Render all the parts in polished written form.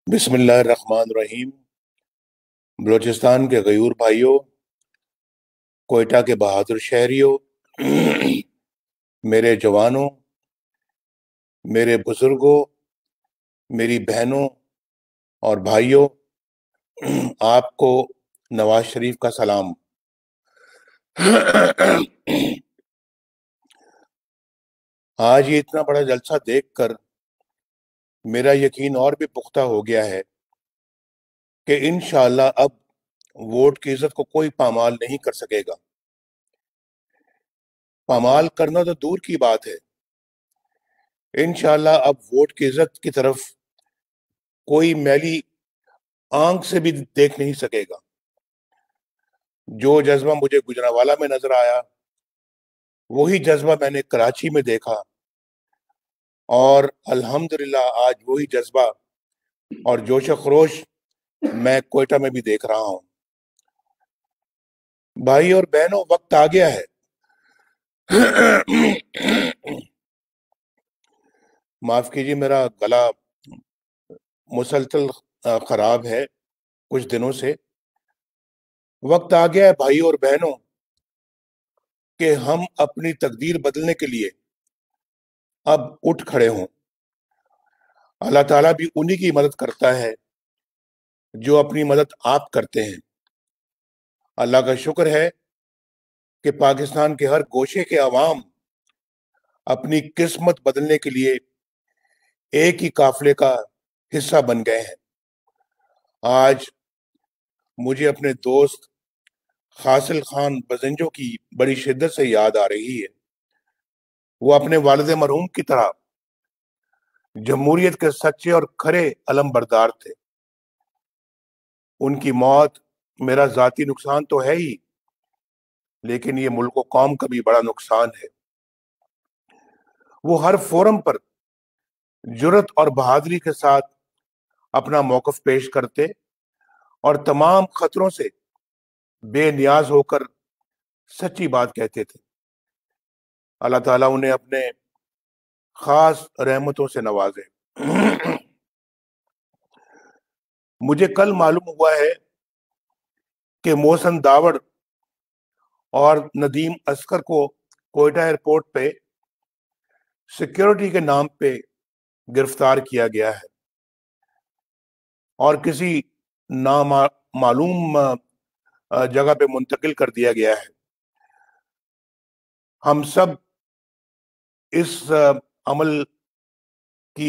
बिस्मिल्लाहिर्रहमानिर्रहीम। बलूचिस्तान के गयूर भाइयों, कोयटा के बहादुर शहरियों, मेरे जवानों, मेरे बुजुर्गों, मेरी बहनों और भाइयों, आपको नवाज शरीफ का सलाम। आज ये इतना बड़ा जलसा देखकर मेरा यकीन और भी पुख्ता हो गया है कि इंशाअल्लाह अब वोट की इज्जत को कोई पामाल नहीं कर सकेगा। पामाल करना तो दूर की बात है, इंशाअल्लाह अब वोट की इज्जत की तरफ कोई मैली आंख से भी देख नहीं सकेगा। जो जज्बा मुझे गुजरांवाला में नजर आया, वही जज्बा मैंने कराची में देखा, और अल्हम्दुलिल्लाह आज वही जज्बा और जोश खरोश मैं कोयटा में भी देख रहा हूं। भाई और बहनों, वक्त आ गया है। माफ कीजिए, मेरा गला मुसलसल खराब है कुछ दिनों से। वक्त आ गया है भाई और बहनों कि हम अपनी तकदीर बदलने के लिए अब उठ खड़े हों। अल्लाह ताला भी उन्हीं की मदद करता है जो अपनी मदद आप करते हैं। अल्लाह का शुक्र है कि पाकिस्तान के हर गोशे के अवाम अपनी किस्मत बदलने के लिए एक ही काफिले का हिस्सा बन गए हैं। आज मुझे अपने दोस्त हासिल खान बजंजो की बड़ी शिद्दत से याद आ रही है। वो अपने वालिद मरहूम की तरह जमहूरियत के सच्चे और खरे अलमबरदार थे। उनकी मौत मेरा जाती नुकसान तो है ही, लेकिन ये मुल्क व कौम का भी बड़ा नुकसान है। वो हर फोरम पर जुर्रत और बहादुरी के साथ अपना मौकफ पेश करते और तमाम खतरों से बेनियाज होकर सच्ची बात कहते थे। अल्लाह ताला उन्हें अपने खास रहमतों से नवाजे। मुझे कल मालूम हुआ है कि मोहसन दावड़ और नदीम असकर को कोयटा एयरपोर्ट पे सिक्योरिटी के नाम पे गिरफ्तार किया गया है और किसी नामालूम जगह पे मुंतकिल कर दिया गया है। हम सब इस अमल की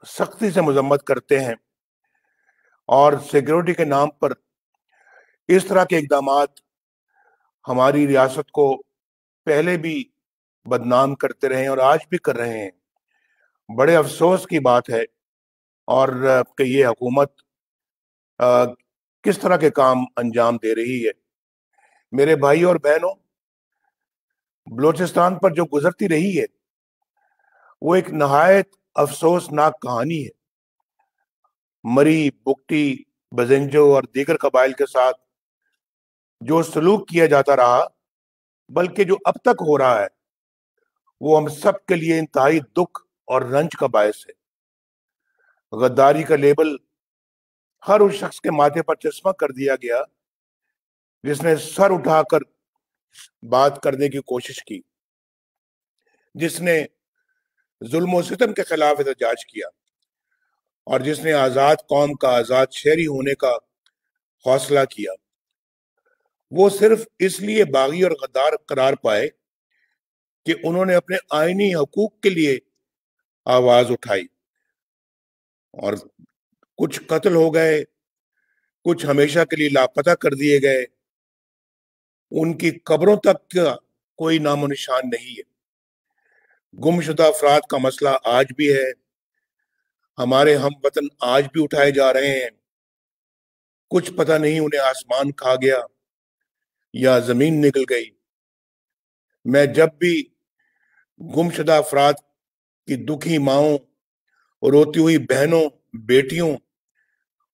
सख्ती से मजम्मत करते हैं और सिक्योरिटी के नाम पर इस तरह के इकदामात हमारी रियासत को पहले भी बदनाम करते रहे और आज भी कर रहे हैं। बड़े अफसोस की बात है और कि ये हुकूमत किस तरह के काम अंजाम दे रही है। मेरे भाई और बहनों, बलूचिस्तान पर जो गुजरती रही है वो एक नहायत अफसोसनाक कहानी है। मरी, बुगटी, बजेंजो और दीगर कबाइल के साथ जो सलूक किया जाता रहा, बल्कि जो अब तक हो रहा है, वो हम सब के लिए इंतहाई दुख और रंज का बायस है। गद्दारी का लेबल हर उस शख्स के माथे पर चश्मा कर दिया गया जिसने सर उठाकर बात करने की कोशिश की, जिसने जुल्म और सितम के खिलाफ एहतजाज किया और जिसने आजाद कौम का आजाद शहरी होने का हौसला किया। वो सिर्फ इसलिए बागी और गद्दार करार पाए कि उन्होंने अपने आईनी हकूक के लिए आवाज उठाई, और कुछ कत्ल हो गए, कुछ हमेशा के लिए लापता कर दिए गए। उनकी कब्रों तक का कोई नामो निशान नहीं है। गुमशुदा अफराद का मसला आज भी है। हमारे हम वतन आज भी उठाए जा रहे हैं। कुछ पता नहीं उन्हें आसमान खा गया या जमीन निकल गई। मैं जब भी गुमशुदा अफराद की दुखी माओं, रोती हुई बहनों, बेटियों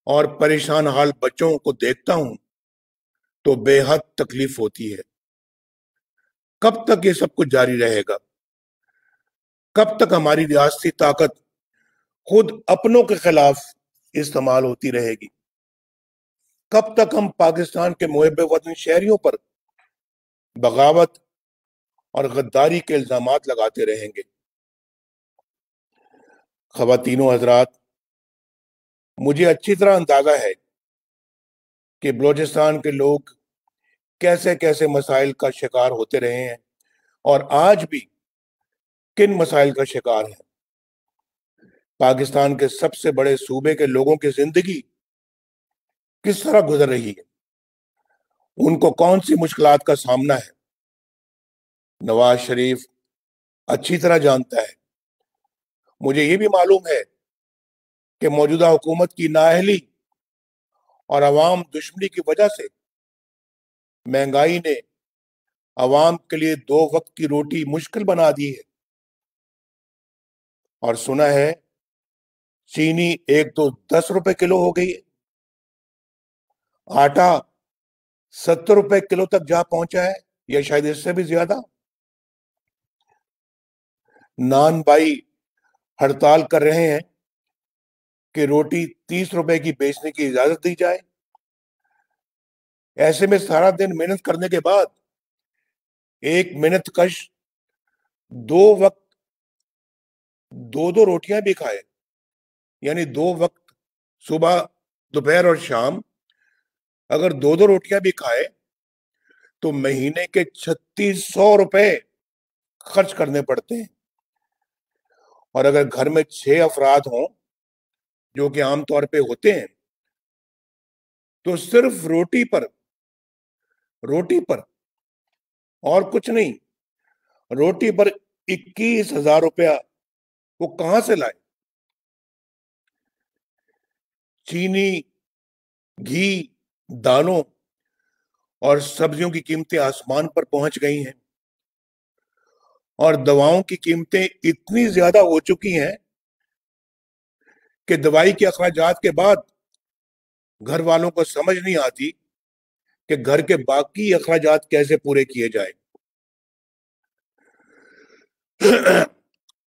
और परेशान हाल बच्चों को देखता हूं तो बेहद तकलीफ होती है। कब तक ये सब कुछ जारी रहेगा? कब तक हमारी रियासती ताकत खुद अपनों के खिलाफ इस्तेमाल होती रहेगी। कब तक हम पाकिस्तान के मुहिब वतन शहरियों पर बगावत और गद्दारी के इल्जामात लगाते रहेंगे? ख़वातीनो हजरात, मुझे अच्छी तरह अंदाजा है कि बलूचिस्तान के लोग कैसे कैसे मसाइल का शिकार होते रहे हैं और आज भी किन मसाइल का शिकार हैं। पाकिस्तान के सबसे बड़े सूबे के लोगों की जिंदगी किस तरह गुजर रही है, उनको कौन सी मुश्किलात का सामना है, नवाज शरीफ अच्छी तरह जानता है। मुझे ये भी मालूम है कि मौजूदा हुकूमत की नाअहली और अवाम दुश्मनी की वजह से महंगाई ने अवाम के लिए 2 वक्त की रोटी मुश्किल बना दी है। और सुना है चीनी एक तो 10 रुपए किलो हो गई है, आटा 70 रुपए किलो तक जा पहुंचा है, या शायद इससे भी ज्यादा। नान भाई हड़ताल कर रहे हैं कि रोटी 30 रुपए की बेचने की इजाजत दी जाए। ऐसे में सारा दिन मेहनत करने के बाद एक मेहनत कश 2 वक्त 2 रोटियां भी खाए, यानी 2 वक्त सुबह दोपहर और शाम अगर 2 रोटियां भी खाए तो महीने के 3600 रुपए खर्च करने पड़ते हैं। और अगर घर में 6 अफराद हों, जो कि आमतौर पे होते हैं, तो सिर्फ रोटी पर और कुछ नहीं, रोटी पर 21,000 रुपया वो कहां से लाए। चीनी, घी, दालों और सब्जियों की कीमतें आसमान पर पहुंच गई हैं और दवाओं की कीमतें इतनी ज्यादा हो चुकी हैं कि दवाई के अखराजात के बाद घर वालों को समझ नहीं आती कि घर के बाकी अखराजात कैसे पूरे किए जाए।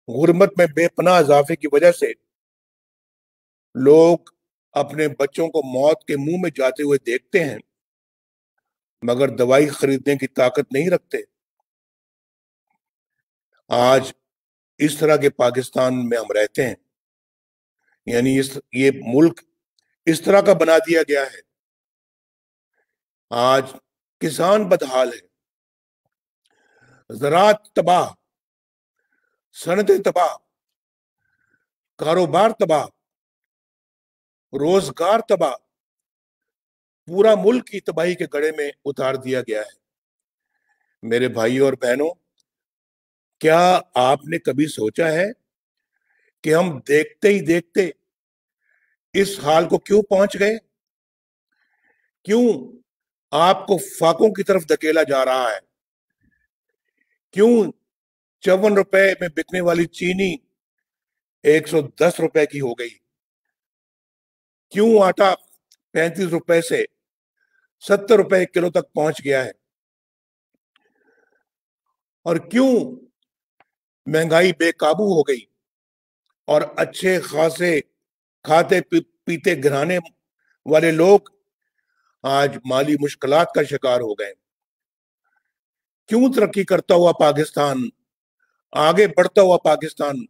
गुर्बत में बेपनाह इजाफे की वजह से लोग अपने बच्चों को मौत के मुंह में जाते हुए देखते हैं, मगर दवाई खरीदने की ताकत नहीं रखते। आज इस तरह के पाकिस्तान में हम रहते हैं, यानी ये मुल्क इस तरह का बना दिया गया है। आज किसान बदहाल है, ज़राअत तबाह, सनतें तबाह, कारोबार तबाह, रोजगार तबाह, पूरा मुल्क की तबाही के गड़े में उतार दिया गया है। मेरे भाइयों और बहनों, क्या आपने कभी सोचा है कि हम देखते ही देखते इस हाल को क्यों पहुंच गए? क्यों आपको फाकों की तरफ धकेला जा रहा है? क्यों 54 रुपए में बिकने वाली चीनी 110 रुपए की हो गई? क्यों आटा 35 रुपए से 70 रुपए किलो तक पहुंच गया है? और क्यों महंगाई बेकाबू हो गई और अच्छे खासे खाते पीते घराने वाले लोग आज माली मुश्किलात का शिकार हो गए? क्यों तरक्की करता हुआ पाकिस्तान, आगे बढ़ता हुआ पाकिस्तान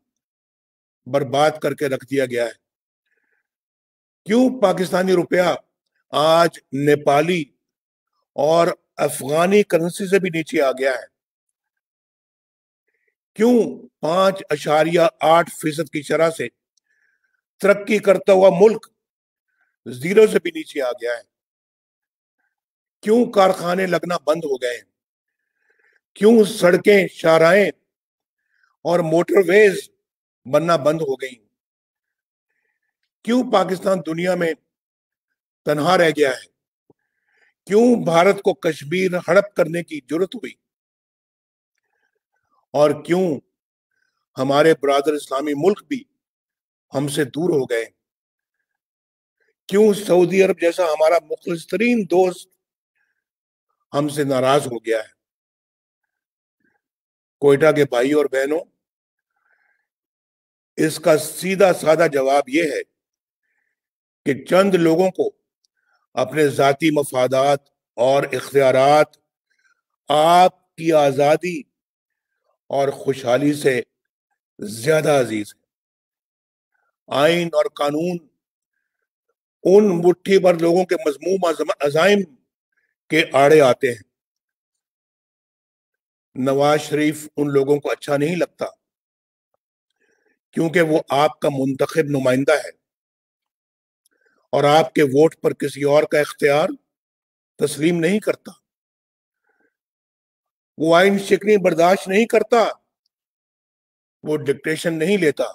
बर्बाद करके रख दिया गया है? क्यों पाकिस्तानी रुपया आज नेपाली और अफगानी करेंसी से भी नीचे आ गया है? क्यों 5.8% की शरह से तरक्की करता हुआ मुल्क 0 से भी नीचे आ गया है? क्यों कारखाने लगना बंद हो गए हैं? क्यों सड़कें, शाहराहें और मोटरवेज बनना बंद हो गई? क्यों पाकिस्तान दुनिया में तन्हा रह गया है? क्यों भारत को कश्मीर हड़प करने की जरूरत हुई? और क्यों हमारे ब्रादर इस्लामी मुल्क भी हमसे दूर हो गए? क्यों सऊदी अरब जैसा हमारा मुखलिस तरीन दोस्त हमसे नाराज हो गया है? कोयटा के भाई और बहनों, इसका सीधा साधा जवाब यह है کہ चंद लोगों को अपने ذاتی मफादात और इख्तियारात आपकी आज़ादी और खुशहाली से ज्यादा अजीज है। आइन और कानून उन मुट्ठी भर लोगों के मजमूम अज़ाइम के आड़े आते हैं। नवाज शरीफ उन लोगों को अच्छा नहीं लगता, क्योंकि वो आपका मुंतखब नुमाइंदा है और आपके वोट पर किसी और का इख्तियार तस्लीम नहीं करता। वो आइन शिकनी बर्दाश्त नहीं करता, वो डिक्टेशन नहीं लेता।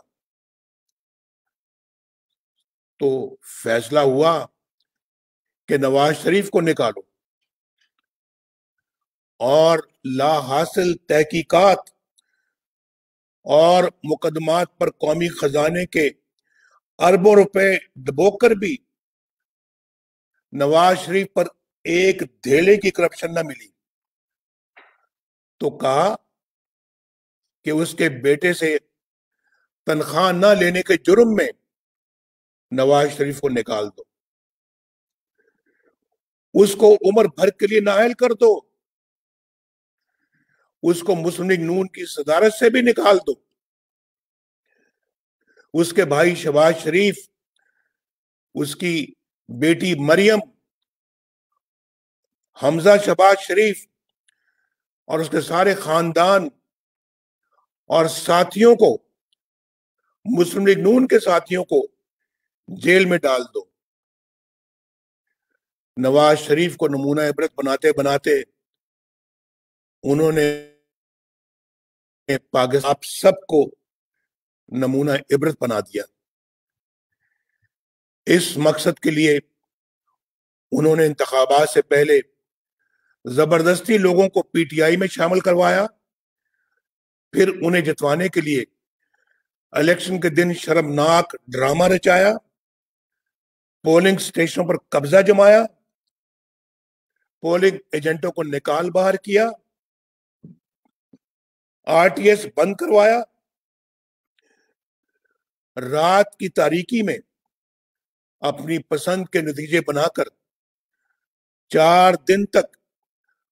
तो फैसला हुआ कि नवाज शरीफ को निकालो और ला हासिल तहकीकात और मुकदमात पर कौमी खजाने के अरबों रुपए डबोकर भी नवाज शरीफ पर एक धेले की करप्शन न मिली, तो कहा कि उसके बेटे से तनख्वाह न लेने के जुर्म में नवाज शरीफ को निकाल दो, उसको उम्र भर के लिए नाअहल कर दो, उसको मुस्लिम लीग नून की सदारत से भी निकाल दो। उसके भाई शहबाज शरीफ, उसकी बेटी मरियम, हमजा शहबाज शरीफ और उसके सारे खानदान और साथियों को, मुस्लिम लीग नून के साथियों को जेल में डाल दो। नवाज शरीफ को नमूना इबरत बनाते बनाते उन्होंने पाकिस्तान आप सबको नमूना इबरत बना दिया। इस मकसद के लिए उन्होंने इंतखाबात से पहले जबरदस्ती लोगों को पीटीआई में शामिल करवाया, फिर उन्हें जितवाने के लिए इलेक्शन के दिन शर्मनाक ड्रामा रचाया, पोलिंग स्टेशनों पर कब्जा जमाया, पोलिंग एजेंटों को निकाल बाहर किया, आरटीएस बंद करवाया, रात की तारीकी में अपनी पसंद के नतीजे बनाकर 4 दिन तक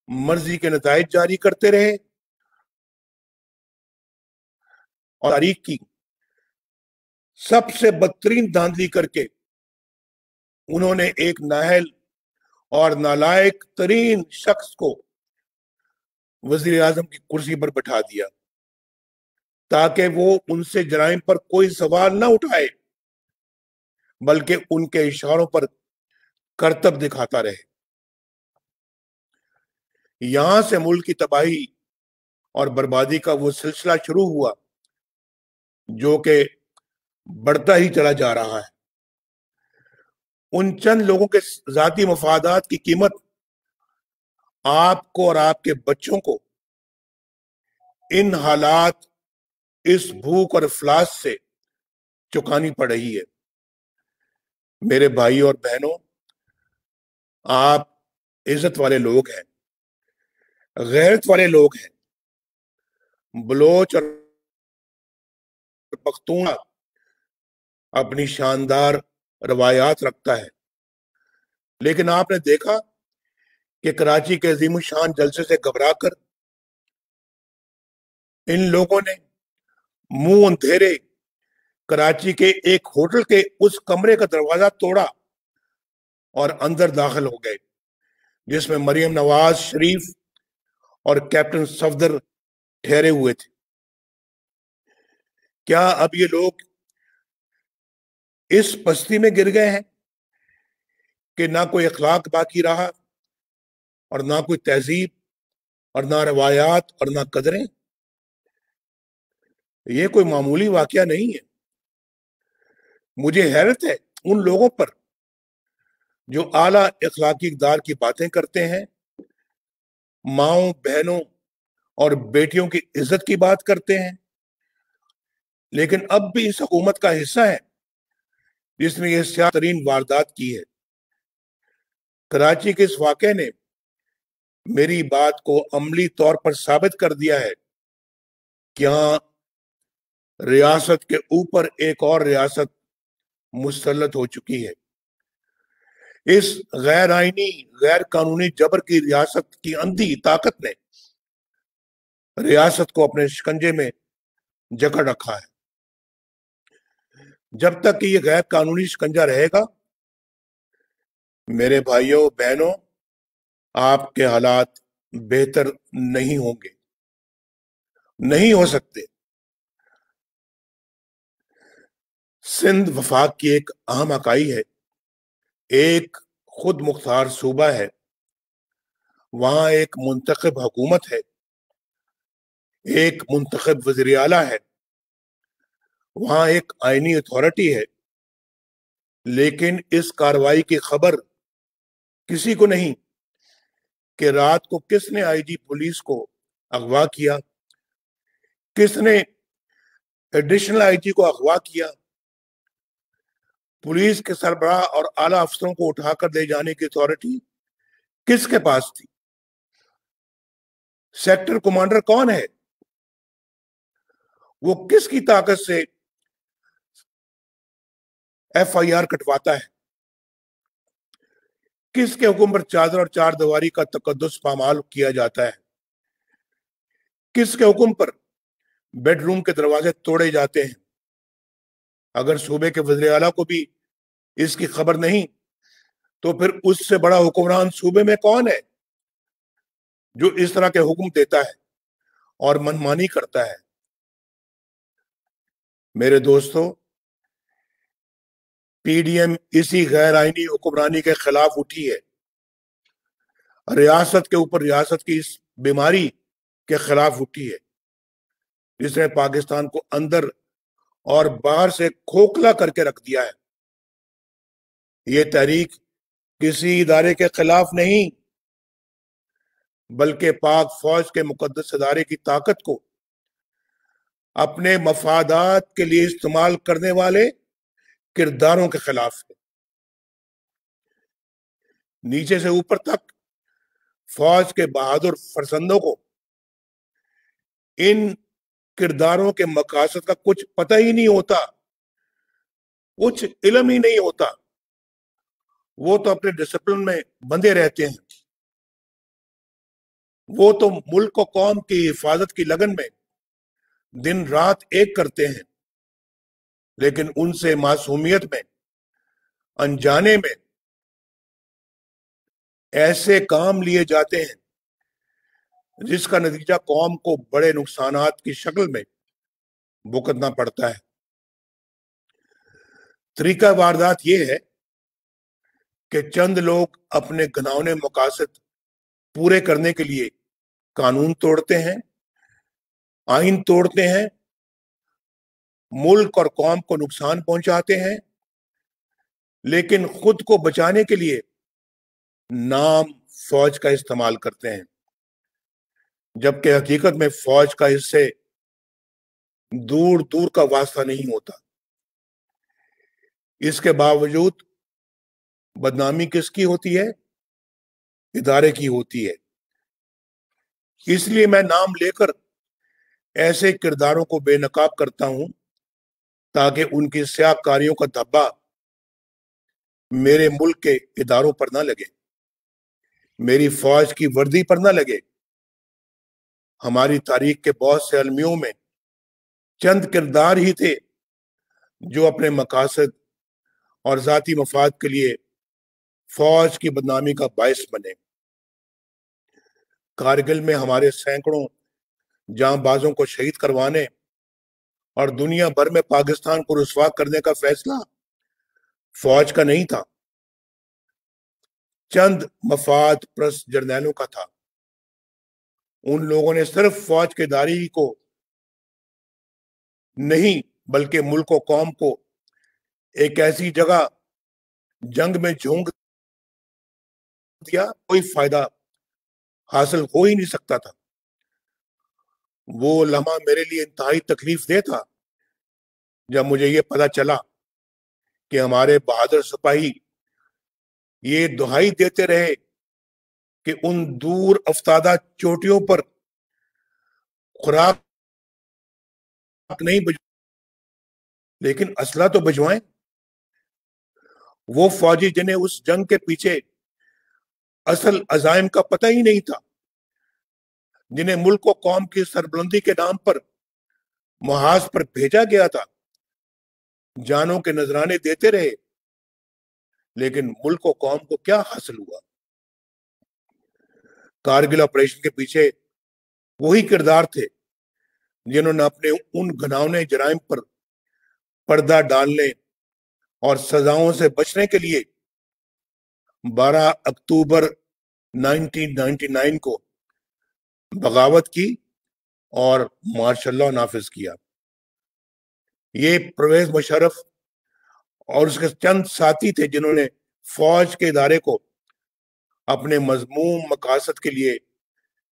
मर्जी के नताइज जारी करते रहे और तारीख की सबसे बदतरीन धांधली करके उन्होंने एक नाअहल और नालायक तरीन शख्स को वजीर आजम की कुर्सी पर बैठा दिया, ताकि वो उनसे जराइम पर कोई सवाल ना उठाए, बल्कि उनके इशारों पर करतब दिखाता रहे। यहां से मुल्क की तबाही और बर्बादी का वो सिलसिला शुरू हुआ जो कि बढ़ता ही चला जा रहा है। उन चंद लोगों के जाती मफादात की कीमत आपको और आपके बच्चों को इन हालात, इस भूख और इफलास से चुकानी पड़ रही है। मेरे भाई और बहनों, आप इज्जत वाले लोग हैं, गैरत वाले लोग हैं। बलोच और पख्तून अपनी शानदार रवायात रखता है, लेकिन आपने देखा कि कराची के अजीम शान जलसे से घबराकर इन लोगों ने मुंह अंधेरे कराची के एक होटल के उस कमरे का दरवाजा तोड़ा और अंदर दाखिल हो गए जिसमें मरियम नवाज शरीफ और कैप्टन सफदर ठहरे हुए थे। क्या अब ये लोग इस पस्ती में गिर गए हैं कि ना कोई अखलाक बाकी रहा और ना कोई तहजीब और ना रवायात और ना कदरें? ये कोई मामूली वाकया नहीं है। मुझे हैरत है उन लोगों पर जो आला अखलाकी इक़दार की बातें करते हैं, माओं बहनों और बेटियों की इज्जत की बात करते हैं, लेकिन अब भी इस हुकूमत का हिस्सा है जिसने ये स्याह तरीन वारदात की है। कराची के इस वाक़े ने मेरी बात को अमली तौर पर साबित कर दिया है कि यहाँ रियासत के ऊपर एक और रियासत मुसल्लत हो चुकी है। इस गैर आईनी गैर कानूनी जबर की रियासत की अंधी ताकत ने रियासत को अपने शिकंजे में जकड़ रखा है। जब तक कि ये गैर कानूनी शिकंजा रहेगा, मेरे भाइयों बहनों, आपके हालात बेहतर नहीं होंगे, नहीं हो सकते। सिंध वफाक की एक अहम इकाई है, एक खुद मुख्तार सूबा है, वहां एक मुंतखब हुकूमत है, एक मुंतखब वज़ीर आला है, वहां एक आईनी अथॉरिटी है, लेकिन इस कार्रवाई की खबर किसी को नहीं कि रात को किसने आईजी पुलिस को अगवा किया, किसने एडिशनल आईजी को अगवा किया। पुलिस के सरबराह और आला अफसरों को उठाकर ले जाने की अथॉरिटी किसके पास थी? सेक्टर कमांडर कौन है? वो किसकी ताकत से एफआईआर कटवाता है? किसके हुक्म पर चादर और चार दीवारी का तकद्दुस पामाल किया जाता है? किसके हुक्म पर बेडरूम के दरवाजे तोड़े जाते हैं? अगर सूबे के वज़ीर आला को भी इसकी खबर नहीं, तो फिर उससे बड़ा हुक्मरान सूबे में कौन है जो इस तरह के हुक्म देता है और मनमानी करता है? मेरे दोस्तों, पीडीएम इसी गैर आईनी हुक्मरानी के खिलाफ उठी है, रियासत के ऊपर रियासत की इस बीमारी के खिलाफ उठी है, जिसने पाकिस्तान को अंदर और बाहर से खोखला करके रख दिया है। ये तहरीक किसी इदारे के खिलाफ नहीं, बल्कि पाक फौज के मुकद्दस इदारे की ताकत को अपने मफादात के लिए इस्तेमाल करने वाले किरदारों के खिलाफ है। नीचे से ऊपर तक फौज के बहादुर फरसंदों को इन किरदारों के मकासद का कुछ पता ही नहीं होता, कुछ इल्म ही नहीं होता। वो तो अपने डिसिप्लिन में बंधे रहते हैं, वो तो मुल्क और कौम की हिफाजत की लगन में दिन रात एक करते हैं, लेकिन उनसे मासूमियत में, अनजाने में ऐसे काम लिए जाते हैं जिसका नतीजा कौम को बड़े नुकसानात की शक्ल में भुगतना पड़ता है। तरीका वारदात यह है कि चंद लोग अपने घिनौने मकासद पूरे करने के लिए कानून तोड़ते हैं, आइन तोड़ते हैं, मुल्क और कौम को नुकसान पहुंचाते हैं, लेकिन खुद को बचाने के लिए नाम फौज का इस्तेमाल करते हैं, जबकि हकीकत में फौज का इससे दूर दूर का वास्ता नहीं होता। इसके बावजूद बदनामी किसकी होती है? इदारे की होती है। इसलिए मैं नाम लेकर ऐसे किरदारों को बेनकाब करता हूं, ताकि उनकी स्याहकारियों का धब्बा मेरे मुल्क के इदारों पर ना लगे, मेरी फौज की वर्दी पर ना लगे। हमारी तारीख के बहुत से अलमियों में चंद किरदार ही थे जो अपने मकासद और जाती मफाद के लिए फौज की बदनामी का बायस बने। कारगिल में हमारे सैकड़ों जांबाजों को शहीद करवाने और दुनिया भर में पाकिस्तान को रुसवा करने का फैसला फौज का नहीं था, चंद मफाद प्रस्त जर्नैलों का था। उन लोगों ने सिर्फ फौज के दारी को नहीं, बल्कि मुल्क और कौम को एक ऐसी जगह जंग में झोंक दिया, कोई फायदा हासिल हो ही नहीं सकता था। वो लम्हा मेरे लिए इंतहाई तकलीफ दे था जब मुझे ये पता चला कि हमारे बहादुर सिपाही ये दुहाई देते रहे कि उन दूर अफ्तादा चोटियों पर खुराक नहीं बज, लेकिन असला तो भिजवाएं। وہ فوجی جنہیں اس جنگ کے پیچھے اصل عزائم کا پتہ ہی نہیں تھا، جنہیں ملک و قوم کی سربلندی کے نام پر محاذ پر بھیجا گیا تھا، جانوں کے نذرانے دیتے رہے، لیکن ملک و قوم کو کیا حاصل ہوا؟ کارگل آپریشن کے پیچھے وہی کردار تھے جنہوں نے اپنے ان گھناؤنے جرائم پر پردہ ڈالنے اور سزاؤں سے بچنے کے لیے 12 اکتوبر 1999 کو بغاوت کی اور مارشل لاء نافذ کیا۔ یہ پرویز مشرف اور اس کے چند ساتھی تھے جنہوں نے فوج کے ادارے کو اپنے مذموم مقاصد کے لیے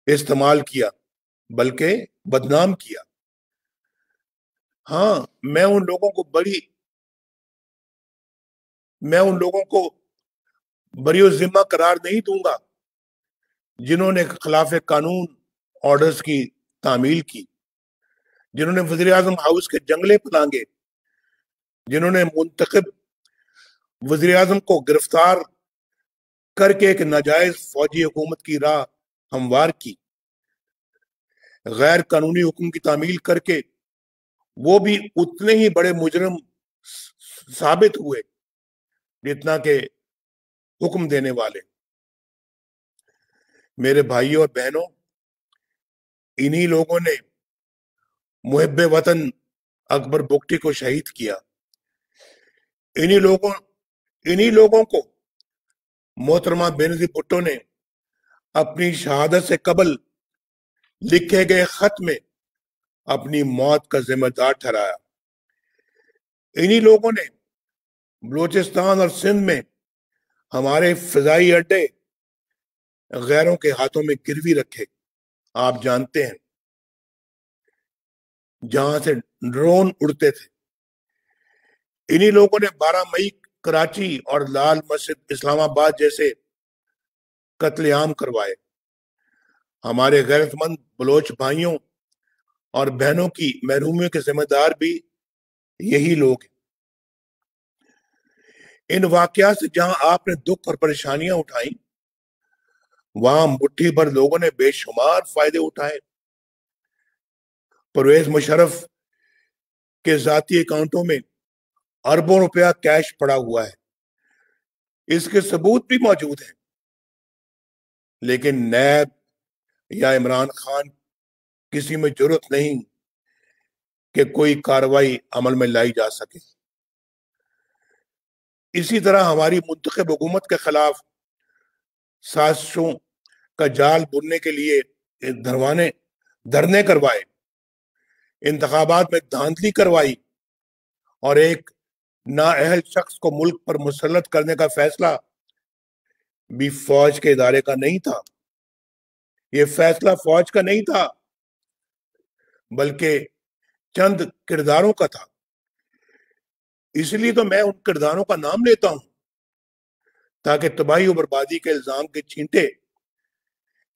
استعمال کیا، بلکہ بدنام کیا۔ ہاں، میں ان لوگوں کو بری و ذمہ قرار نہیں دوں گا جنہوں نے خلاف قانون آرڈرز کی تعمیل کی، جنہوں نے وزیر اعظم ہاؤس کے جنگلے پلانگے، جنہوں نے منتخب وزیر اعظم کو گرفتار کر کے ایک ناجائز فوجی حکومت کی راہ ہموار کی، غیر قانونی حکم کی تعمیل کر کے وہ بھی اتنے ہی بڑے مجرم ثابت ہوئے جتنا کہ حکم دینے والے۔ میرے بھائیوں اور بہنوں، انہی لوگوں نے محب وطن اکبر بگٹی کو شہید کیا۔ انہی لوگوں کو محترمہ بینظیر بھٹو نے اپنی شہادت سے قبل لکھے گئے خط میں اپنی موت کا ذمہ دار ٹھہرایا۔ انہی لوگوں نے بلوچستان اور سندھ میں ہمارے فضائی اڈے غیروں کے ہاتھوں میں گروی رکھے، آپ جانتے ہیں، جہاں سے ڈرون اڑتے تھے۔ انہی لوگوں نے 12 مئی کراچی اور لال مسجد اسلام آباد جیسے قتل عام کروائے۔ ہمارے غیرت مند بلوچ بھائیوں اور بہنوں کی محرومیوں کے ذمہ دار بھی یہی لوگ ہیں۔ ان واقعات سے جہاں آپ نے دکھ اور پریشانیاں اٹھائیں، وہاں مٹھی بھر لوگوں نے بے شمار فائدے اٹھائے۔ پرویز مشرف کے ذاتی اکاؤنٹوں میں اربوں روپیہ کیش پڑا ہوا ہے، اس کے ثبوت بھی موجود ہیں، لیکن نیب یا عمران خان کسی میں جرات نہیں کہ کوئی کارروائی عمل میں لائی جا سکے۔ اسی طرح ہماری منتخب حکومت کے خلاف سازشوں کا جال بننے کے لیے دھرنے کروائے، انتخابات میں دھاندلی کروائی اور ایک نااہل شخص کو ملک پر مسلط کرنے کا فیصلہ بھی فوج کے ادارے کا نہیں تھا۔ یہ فیصلہ فوج کا نہیں تھا، بلکہ چند کرداروں کا تھا۔ اس لیے تو میں ان کرداروں کا نام لیتا ہوں تاکہ تباہی و بربادی کے الزام کے چھینٹے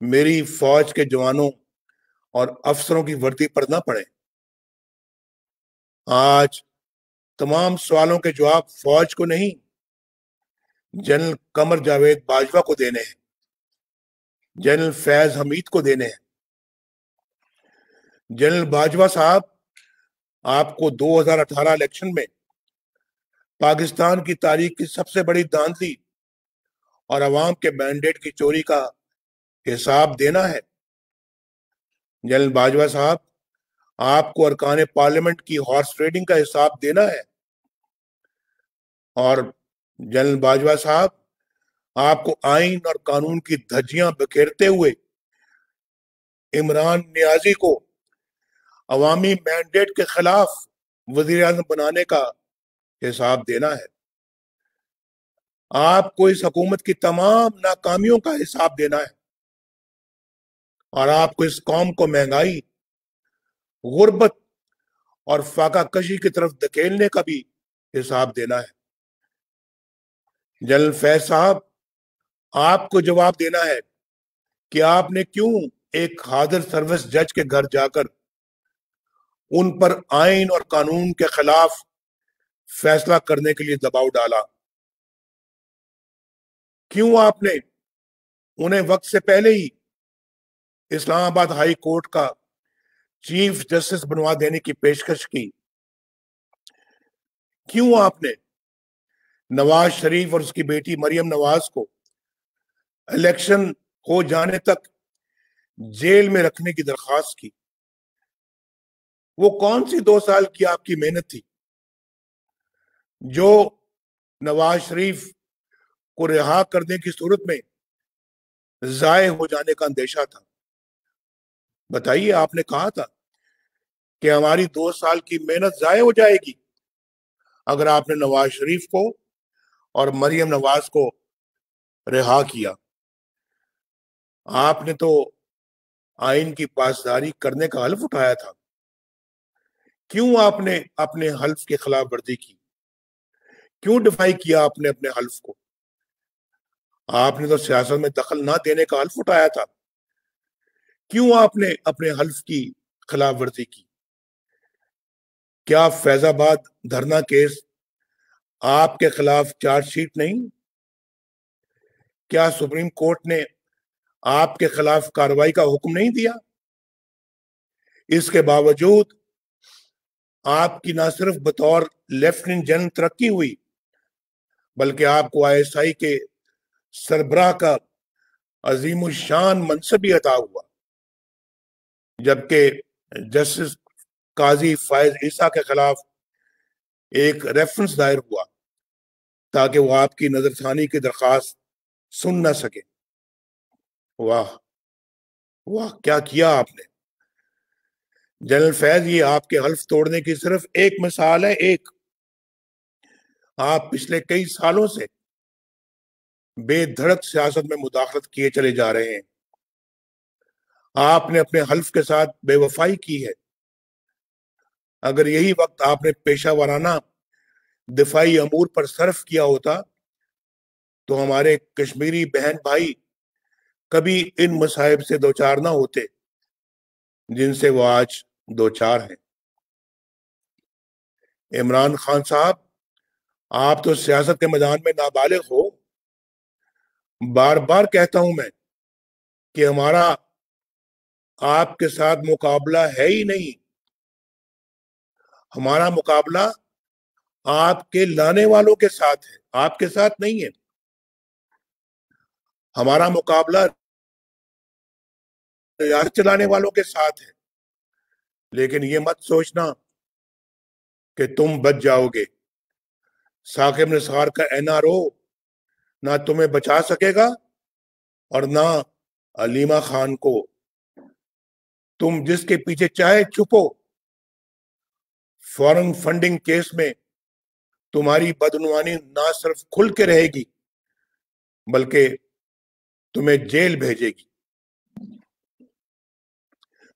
میری فوج کے جوانوں اور افسروں کی وردی پر نہ پڑے۔ آج تمام سوالوں کے جواب فوج کو نہیں، جنرل قمر جاوید باجوہ کو دینے ہیں، جنرل فیض حمید کو دینے ہیں۔ جنرل باجوہ صاحب، آپ کو 2018 الیکشن میں پاکستان کی تاریخ کی سب سے بڑی دھاندلی اور عوام کے مینڈیٹ کی چوری کا حساب دینا ہے۔ جنرل باجوہ صاحب، آپ کو ارکان پارلیمنٹ کی ہارس ٹریڈنگ کا حساب دینا ہے، اور جنرل باجوہ صاحب، آپ کو آئین اور قانون کی دھجیاں بکھیرتے ہوئے عمران نیازی کو عوامی مینڈیٹ کے خلاف وزیر اعظم بنانے کا حساب دینا ہے۔ آپ کو اس حکومت کی تمام ناکامیوں کا حساب دینا ہے، اور آپ کو اس قوم کو مہنگائی، غربت اور فاقہ کشی کی طرف دھکیلنے کا بھی حساب دینا ہے۔ جنرل فیض صاحب، آپ کو جواب دینا ہے کہ آپ نے کیوں ایک حاضر سروس جج کے گھر جا کر ان پر آئین اور قانون کے خلاف فیصلہ کرنے کے لیے دباؤ ڈالا۔ क्यों आपने उन्हें वक्त से पहले ही इस्लामाबाद हाई कोर्ट का चीफ जस्टिस बनवा देने की पेशकश की? क्यों आपने नवाज शरीफ और उसकी बेटी मरियम नवाज को इलेक्शन हो जाने तक जेल में रखने की दरखास्त की? वो कौन सी 2 साल की आपकी मेहनत थी जो नवाज शरीफ को रिहा करने की सूरत में जाये हो जाने का अंदेशा था? बताइए, आपने कहा था कि हमारी 2 साल की मेहनत जाये हो जाएगी अगर आपने नवाज शरीफ को और मरियम नवाज को रिहा किया। आपने तो आइन की पासदारी करने का हल्फ उठाया था। क्यों आपने अपने हल्फ की खिलाफ वर्जी की? क्यों डिफाई किया आपने अपने हल्फ को? आपने तो सियासत में दखल ना देने का हल्फ उठाया था। क्यों आपने अपने हल्फ की खिलाफ वर्जी की? क्या फैजाबाद धरना केस आपके खिलाफ चार्जशीट नहीं? क्या सुप्रीम कोर्ट ने आपके खिलाफ कार्रवाई का हुक्म नहीं दिया? इसके बावजूद आपकी ना सिर्फ बतौर लेफ्टिनेंट जनरल तरक्की हुई, बल्कि आपको ISI के सरबराह का अजीम शान मनसब भी अता हुआ। जबकि जस्टिस काजी फायज ईसा के खिलाफ एक रेफरेंस दायर हुआ ताकि वो आपकी नजरसानी की दरखास्त सुन न सके। वाह वाह, क्या किया आपने जनरल फैज। ये आपके हल्फ तोड़ने की सिर्फ एक मिसाल है। एक, आप पिछले कई सालों से बेधड़क सियासत में मुदाखलत किए चले जा रहे हैं। आपने अपने हल्फ के साथ बेवफाई की है। अगर यही वक्त आपने पेशा वाराना दिफाई अमूर पर सर्फ किया होता तो हमारे कश्मीरी बहन भाई कभी इन मसाइब से दो चार ना होते जिनसे वो आज दो चार हैं। इमरान खान साहब, आप तो सियासत के मैदान में नाबालिग हो। बार बार कहता हूं मैं कि हमारा आपके साथ मुकाबला है ही नहीं। हमारा मुकाबला आपके लाने वालों के साथ है, आपके साथ नहीं है। हमारा मुकाबला रियासत चलाने वालों के साथ है। लेकिन ये मत सोचना कि तुम बच जाओगे। साकिब निसार का NRO ना तुम्हें बचा सकेगा और ना अलीमा खान को। तुम जिसके पीछे चाहे छुपो, फॉरेन फंडिंग केस में तुम्हारी बदनुमानी ना सिर्फ खुल के रहेगी बल्कि तुम्हें जेल भेजेगी।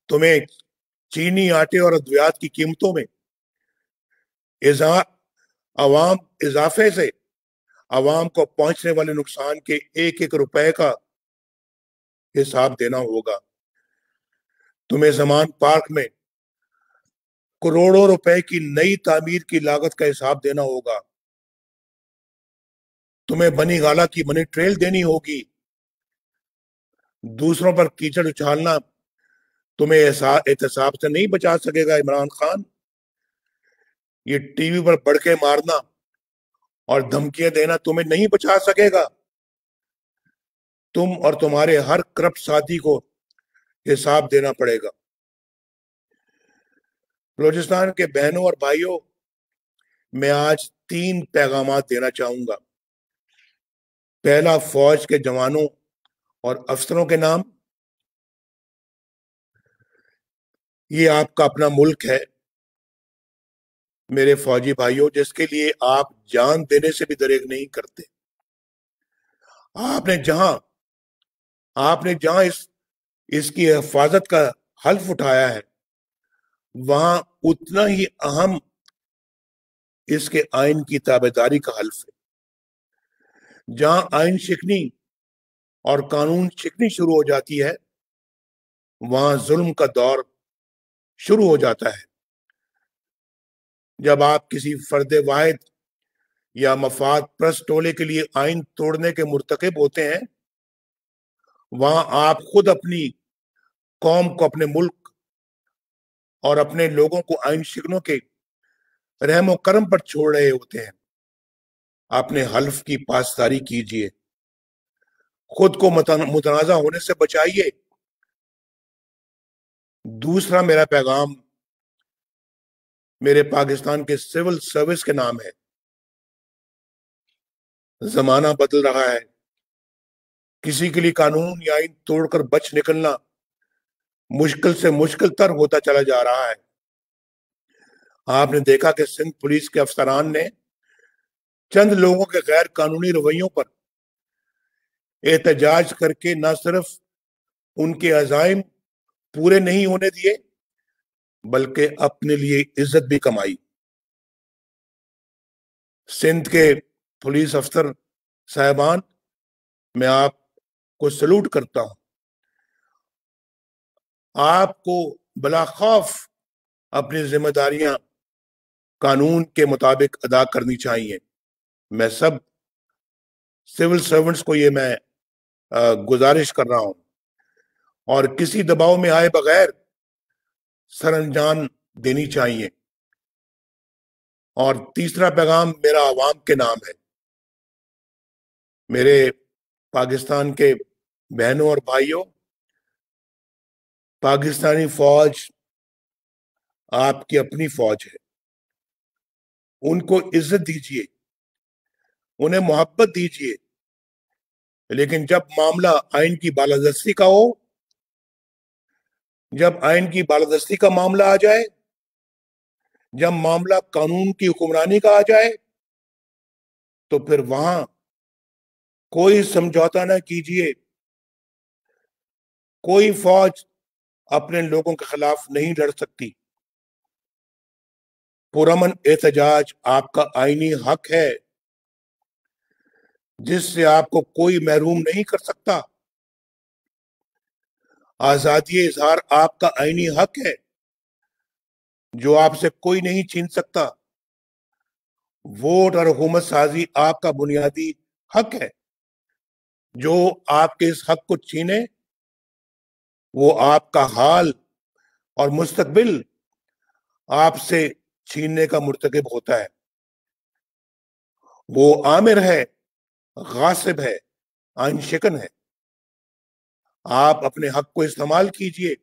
तुम्हें चीनी, आटे और अद्वियात की कीमतों में इजाफे से अवाम को पहुंचने वाले नुकसान के एक एक रुपए का हिसाब देना होगा। तुम्हें जमान पार्क में करोड़ों रुपए की नई तामीर की लागत का हिसाब देना होगा। तुम्हें बनी गाला की मनी ट्रेल देनी होगी। दूसरों पर कीचड़ उछालना तुम्हें एहतसाब से नहीं बचा सकेगा इमरान खान। ये टीवी पर बड़के मारना और धमकियां देना तुम्हें नहीं बचा सकेगा। तुम और तुम्हारे हर करप्ट साथी को हिसाब देना पड़ेगा। बलूचिस्तान के बहनों और भाइयों, मैं आज 3 पैगामात देना चाहूंगा। पहला, फौज के जवानों और अफसरों के नाम। ये आपका अपना मुल्क है मेरे फौजी भाइयों, जिसके लिए आप जान देने से भी दरेग नहीं करते। आपने जहां इसकी हिफाजत का हल्फ उठाया है, वहां उतना ही अहम इसके आइन की ताबेदारी का हल्फ है। जहां आइन शिकनी और कानून शिकनी शुरू हो जाती है, वहां जुल्म का दौर शुरू हो जाता है। जब आप किसी फर्द वाहिद یا مفاد پرست ٹولے کے لیے آئین توڑنے کے مرتکب ہوتے ہیں، وہاں آپ خود اپنی قوم کو، اپنے ملک اور اپنے لوگوں کو آئین شکنوں کے رحم و کرم پر چھوڑ رہے ہوتے ہیں۔ اپنے حلف کی پاسداری کیجیے، خود کو متنازع ہونے سے بچائیے۔ دوسرا میرا پیغام میرے پاکستان کے سول سروس کے نام ہے۔ زمانہ بدل رہا ہے، کسی کے لیے قانون یا آئین توڑ کر بچ نکلنا مشکل سے مشکل تر ہوتا چلا جا رہا ہے۔ آپ نے دیکھا کہ سندھ پولیس کے افسران نے چند لوگوں کے غیر قانونی رویوں پر احتجاج کر کے نہ صرف ان کے عزائم پورے نہیں ہونے دیے بلکہ اپنے لیے عزت بھی کمائی۔ سندھ کے پولیس افسر صاحبان، میں آپ کو سلوٹ کرتا ہوں۔ آپ کو بلا خوف اپنی ذمہ داریاں قانون کے مطابق ادا کرنی چاہیے۔ میں سب سول سرونٹس کو یہ میں گزارش کر رہا ہوں، اور کسی دباؤ میں آئے بغیر سر انجام دینی چاہیے۔ اور تیسرا پیغام میرا عوام کے نام ہے۔ میرے پاکستان کے بہنوں اور بھائیوں، پاکستانی فوج آپ کی اپنی فوج ہے۔ ان کو عزت دیجیے، انہیں محبت دیجیے، لیکن جب معاملہ آئین کی بالادستی کا ہو، جب آئین کی بالادستی کا معاملہ آ جائے، جب معاملہ قانون کی حکمرانی کا آ جائے، تو پھر وہاں کوئی سمجھوتا نہ کیجیے۔ کوئی فوج اپنے لوگوں کے خلاف نہیں لڑ سکتی۔ پرامن احتجاج آپ کا آئینی حق ہے، جس سے آپ کو کوئی محروم نہیں کر سکتا۔ آزادی اظہار آپ کا آئینی حق ہے، جو آپ سے کوئی نہیں چھین سکتا۔ ووٹ اور حکومت سازی آپ کا بنیادی حق ہے، جو آپ کے اس حق کو چھینے وہ آپ کا حال اور مستقبل آپ سے چھیننے کا مرتکب ہوتا ہے۔ وہ آمر ہے، غاصب ہے، آئین شکن ہے۔ آپ اپنے حق کو استعمال کیجئے۔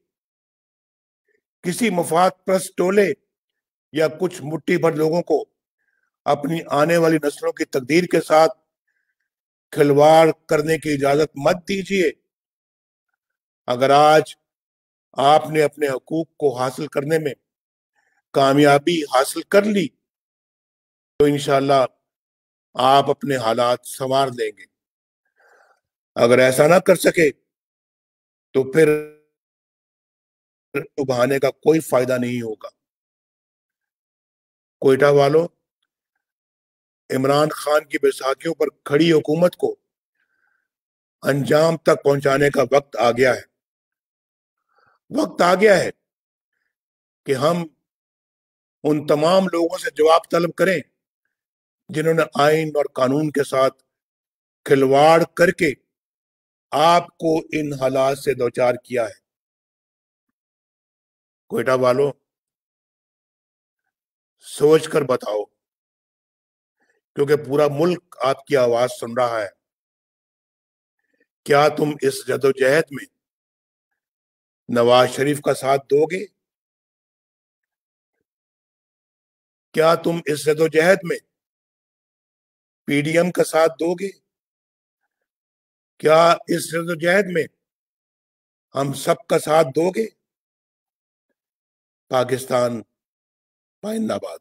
کسی مفاد پرست ٹولے یا کچھ مٹھی بھر لوگوں کو اپنی آنے والی نسلوں کی تقدیر کے ساتھ کھلواڑ کرنے کی اجازت مت دیجیے۔ اگر آج آپ نے اپنے حقوق کو حاصل کرنے میں کامیابی حاصل کر لی تو انشاءاللہ آپ اپنے حالات سنوار لیں گے۔ اگر ایسا نہ کر سکے تو پھر بہانے کا کوئی فائدہ نہیں ہوگا۔ کوئٹہ والوں، عمران خان کی بیساکھیوں پر کھڑی حکومت کو انجام تک پہنچانے کا وقت آ گیا ہے۔ وقت آ گیا ہے کہ ہم ان تمام لوگوں سے جواب طلب کریں جنہوں نے آئین اور قانون کے ساتھ کھلواڑ کر کے آپ کو ان حالات سے دوچار کیا ہے۔ کوئٹہ والوں، سوچ کر بتاؤ، کیونکہ پورا ملک آپ کی آواز سن رہا ہے۔ کیا تم اس جدوجہد میں نواز شریف کا ساتھ دو گے؟ کیا تم اس جدوجہد میں پی ڈی ایم کا ساتھ دو گے؟ کیا اس جدوجہد میں ہم سب کا ساتھ دو گے؟ پاکستان زندہ باد۔